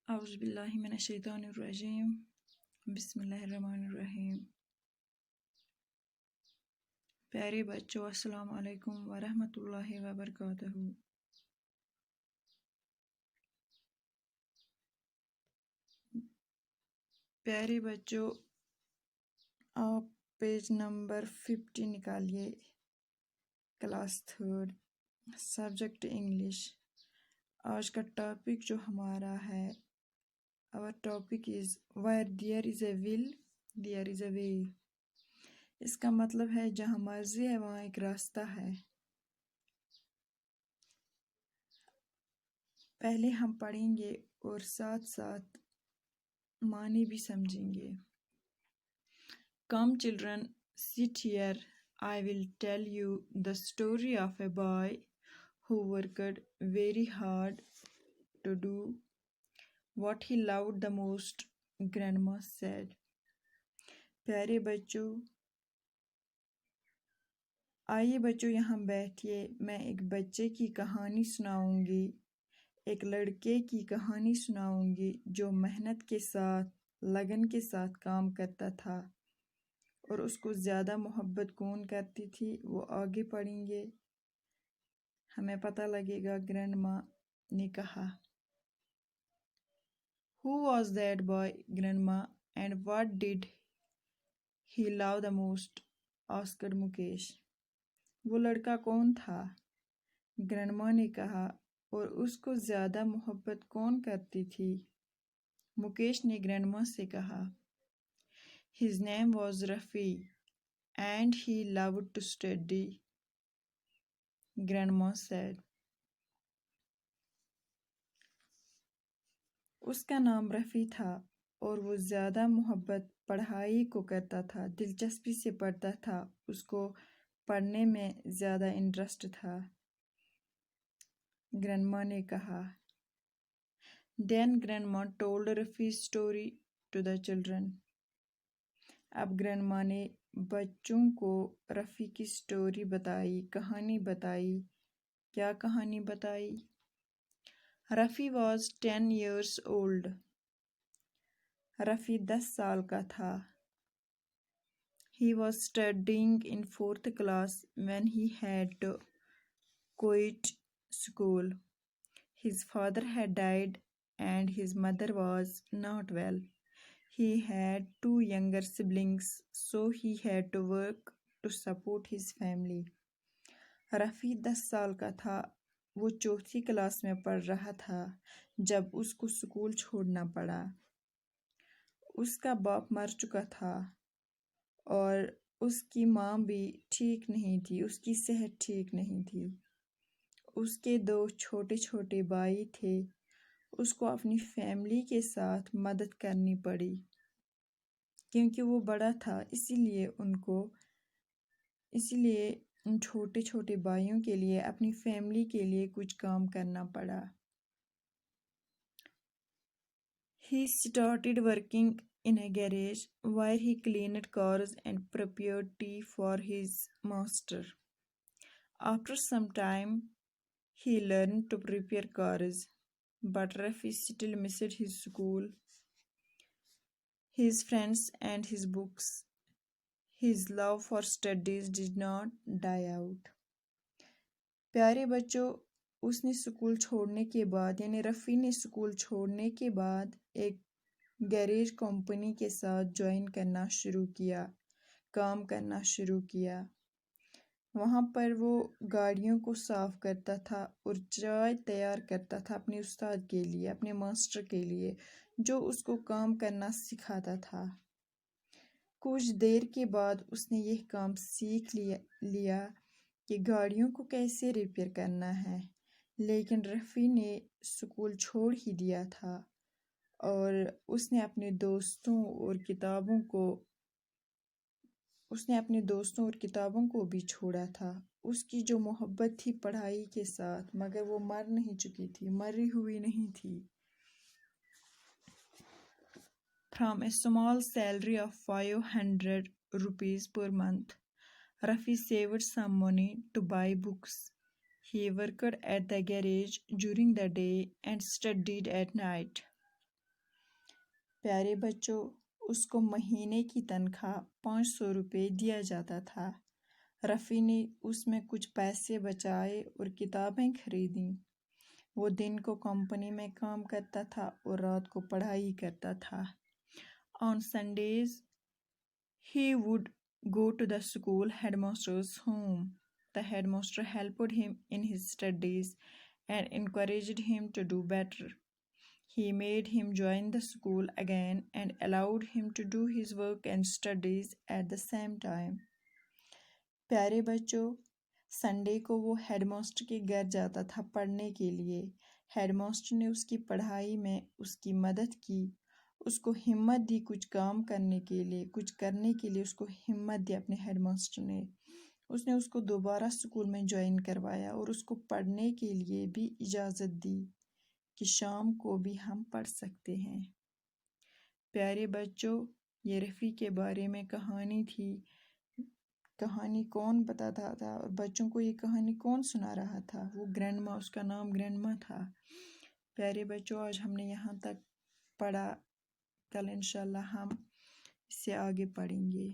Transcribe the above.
اعوذ باللہ من الشیطان الرجیم بسم اللہ الرحمن الرحیم۔ پیارے بچوں، السلام علیکم ورحمۃ اللہ وبرکاتہ۔ پیارے بچوں، آپ پیج نمبر 50 نکالیے، کلاس 3 سبجیکٹ انگلش۔ آج کا ٹاپک جو ہمارا ہے، our topic is where there is a will there is a way۔ اس کا مطلب ہے جہاں مرضی ہے وہاں ایک راستہ ہے۔ پہلے ہم پڑھیں گے اور ساتھ ساتھ معنی بھی سمجھیں گے۔ Come children, sit here. I will tell you the story of a boy who worked very hard to do what he loved the most, grandma said۔ پیارے بچوں، آئیے بچوں یہاں بیٹھیے، میں ایک بچے کی کہانی سناؤں گی، ایک لڑکے کی کہانی سناؤں گی جو محنت کے ساتھ، لگن کے ساتھ کام کرتا تھا، اور اس کو زیادہ محبت کون کرتی تھی وہ آگے پڑھیں گے، ہمیں پتہ لگے گا۔ گرینڈ ماں نے کہا، Who was that boy, grandma, and what did he love the most? asked Mukesh. وہ لڑکا کون تھا؟ گرینڈما نے کہا، اور اس کو زیادہ محبت کون کرتی تھی؟ مکیش نے گرینڈما سے کہا، His name was Rafi, and he loved to study, grandma said۔ اس کا نام رفیع تھا اور وہ زیادہ محبت پڑھائی کو کرتا تھا، دلچسپی سے پڑھتا تھا، اس کو پڑھنے میں زیادہ انٹرسٹ تھا۔ گرینڈما نے کہا۔ Then grandma told Rafi's story to the children۔ اب گرینڈما نے بچوں کو رفیع کی سٹوری بتائی، کہانی بتائی۔ کیا کہانی بتائی؟ Rafi was 10 years old۔ Rafi 10 سال کا تھا۔ He was studying in 4th class when he had to quit school۔ His father had died and his mother was not well۔ He had 2 younger siblings, so he had to work to support his family۔ Rafi 10 سال کا تھا، وہ 4تھی class میں پڑھ رہا تھا جب اس کو سکول چھوڑنا پڑا۔ اس کا باپ مر چکا تھا اور اس کی ماں بھی ٹھیک نہیں تھی، اس کی صحت ٹھیک نہیں تھی۔ اس کے 2 چھوٹے چھوٹے بھائی تھے، اس کو اپنی فیملی کے ساتھ مدد کرنی پڑی کیونکہ وہ بڑا تھا، اسی لیے ان چھوٹے چھوٹے بھائیوں کے لیے اپنی فیملی کے لیے کچھ کام کرنا پڑا۔ He started working in a garage where he cleaned cars and prepared tea for his master۔ After some time, he learned to prepare cars, but Rafi still missed his school, his friends and his books۔ His love for studies did not die out۔ پیارے بچوں، اس نے school چھوڑنے کے بعد، یعنی رفیع نے school چھوڑنے کے بعد ایک گیریج کمپنی کے ساتھ جوائن کرنا شروع کیا، کام کرنا شروع کیا۔ وہاں پر وہ گاڑیوں کو صاف کرتا تھا اور چائے تیار کرتا تھا اپنے استاد کے لیے، اپنے ماسٹر کے لیے، جو اس کو کام کرنا سکھاتا تھا۔ کچھ دیر کے بعد اس نے یہ کام سیکھ لیا کہ گاڑیوں کو کیسے ریپیئر کرنا ہے، لیکن رفیع نے سکول چھوڑ ہی دیا تھا اور اس نے اپنے دوستوں اور کتابوں کو بھی چھوڑا تھا۔ اس کی جو محبت تھی پڑھائی کے ساتھ، مگر وہ مر نہیں چکی تھی، مری ہوئی نہیں تھی۔ From a small salary of 500 rupees per month, Rafi saved some money to buy books۔ He worked at the garage during the day and studied at night۔ پیارے بچوں، اس کو مہینے کی تنخواہ 500 روپے دیا جاتا تھا۔ رفیع نے اس میں کچھ پیسے بچائے اور کتابیں خریدیں۔ وہ دن کو کمپنی میں کام کرتا تھا اور رات کو پڑھائی کرتا تھا۔ On Sundays, he would go to the school headmaster's home. The headmaster helped him in his studies and encouraged him to do better. He made him join the school again and allowed him to do his work and studies at the same time. پیارے بچوں، Sunday کو وہ head master کے گھر جاتا تھا پڑھنے کے لیے۔ ہیڈ ماسٹر نے اس کی پڑھائی میں اس کی مدد کی، اس کو ہمت دی کچھ کام کرنے کے لیے، کچھ کرنے کے لیے اس کو ہمت دی اپنے ہیڈ ماسٹر نے۔ اس نے اس کو دوبارہ اسکول میں جوائن کروایا اور اس کو پڑھنے کے لیے بھی اجازت دی کہ شام کو بھی ہم پڑھ سکتے ہیں۔ پیارے بچوں، یہ رفیع کے بارے میں کہانی تھی۔ کہانی کون بتاتا تھا اور بچوں کو یہ کہانی کون سنا رہا تھا؟ وہ گرینڈ ماں، اس کا نام گرینڈ ماں تھا۔ پیارے بچوں، آج ہم نے یہاں تک پڑھا، کل انشاءاللہ ہم اس سے آگے پڑھیں گے۔